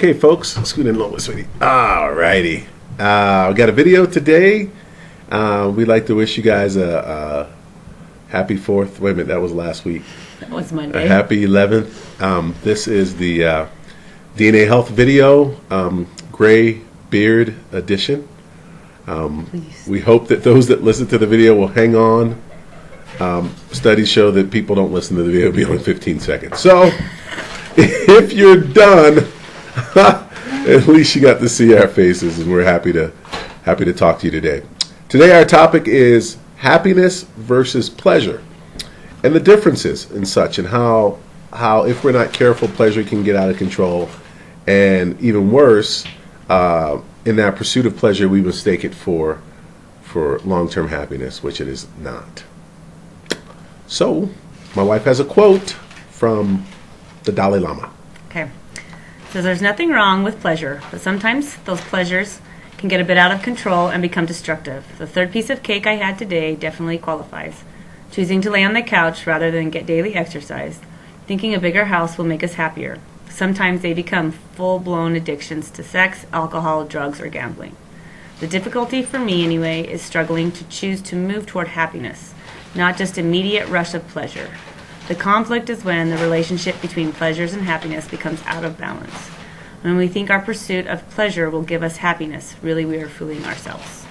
Okay, folks, scoot in a little bit, sweetie. All righty. We got a video today. We'd like to wish you guys a happy 4th. Wait a minute, that was last week. That was Monday. A happy 11th. This is the DNA Health video, Gray Beard Edition. We hope that those that listen to the video will hang on. Studies show that people don't listen to the video beyond 15 seconds. So, if you're done, at least you got to see our faces, and we're happy to talk to you today. Today our topic is happiness versus pleasure, and the differences and such, and how if we're not careful, pleasure can get out of control, and even worse, in that pursuit of pleasure, we mistake it for long-term happiness, which it is not. So, my wife has a quote from the Dalai Lama. Okay. It says, there's nothing wrong with pleasure, but sometimes those pleasures can get a bit out of control and become destructive. The third piece of cake I had today definitely qualifies. Choosing to lay on the couch rather than get daily exercise. Thinking a bigger house will make us happier. Sometimes they become full-blown addictions to sex, alcohol, drugs, or gambling. The difficulty for me, anyway, is struggling to choose to move toward happiness, not just immediate rush of pleasure. The conflict is when the relationship between pleasures and happiness becomes out of balance. When we think our pursuit of pleasure will give us happiness, really we are fooling ourselves.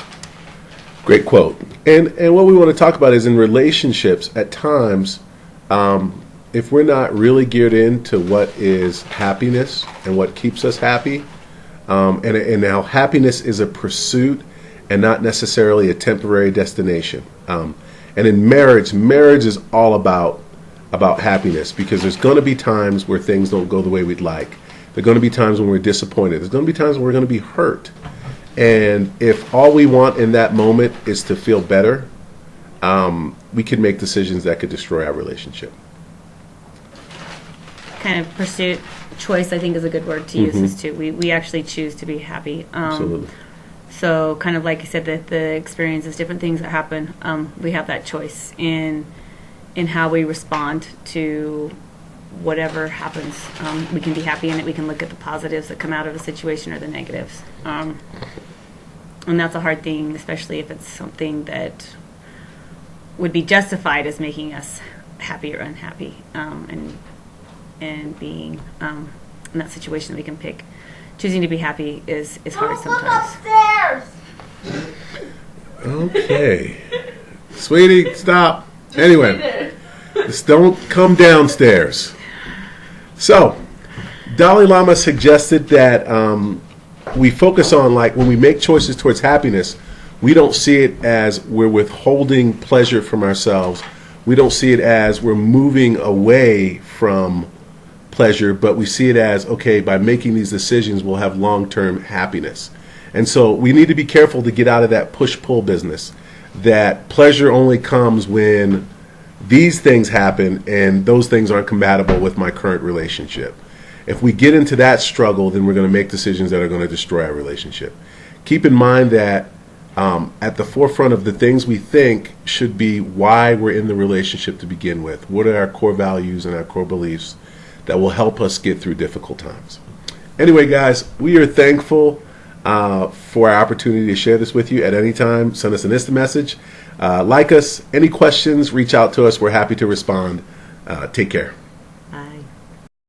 Great quote. And what we want to talk about is in relationships, at times, if we're not really geared into what is happiness and what keeps us happy, and how happiness is a pursuit and not necessarily a temporary destination. And in marriage is all about happiness, because there's going to be times where things don't go the way we'd like. There are going to be times when we're disappointed. There's going to be times when we're going to be hurt. And if all we want in that moment is to feel better, we can make decisions that could destroy our relationship. Kind of pursuit, choice, I think is a good word to use this too. We actually choose to be happy. Absolutely. So kind of like you said, that the experiences, different things that happen, we have that choice in how we respond to whatever happens. We can be happy in it. We can look at the positives that come out of a situation or the negatives. And that's a hard thing, especially if it's something that would be justified as making us happy or unhappy. And being in that situation that we can pick. Choosing to be happy is hard sometimes. Okay. Sweetie, stop. Anyway, just don't come downstairs. So, Dalai Lama suggested that we focus on, like, when we make choices towards happiness, we don't see it as we're withholding pleasure from ourselves. We don't see it as we're moving away from pleasure, but we see it as, okay, by making these decisions, we'll have long-term happiness. And so we need to be careful to get out of that push-pull business, that pleasure only comes when these things happen and those things aren't compatible with my current relationship. If we get into that struggle, then we're going to make decisions that are going to destroy our relationship. Keep in mind that at the forefront of the things we think should be why we're in the relationship to begin with. What are our core values and our core beliefs that will help us get through difficult times? Anyway, guys, we are thankful for our opportunity to share this with you at any time. Send us an Insta message. Like us. Any questions, reach out to us. We're happy to respond. Take care.